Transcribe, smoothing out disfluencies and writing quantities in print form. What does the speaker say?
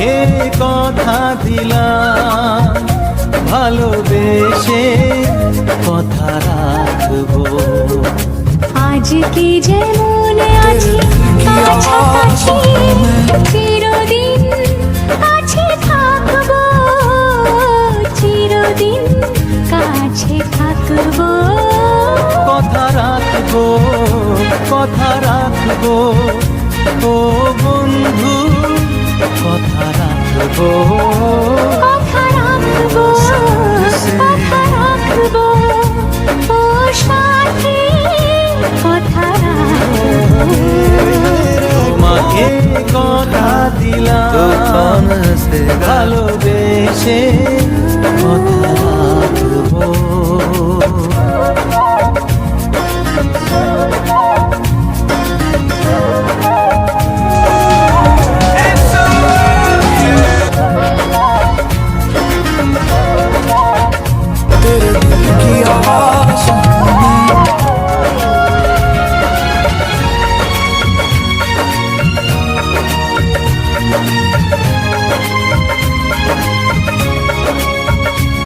তোমাকে কথা দিলাম, ভালোবেসে কথা রাখবো। আজকে যেমন আছি কাছাকাছি, চিরদিন কাছে থাকবো, চিরদিন কাছে থাকবো। কথা রাখবো, কথা রাখবো, ও বন্ধু কথা রাখবো।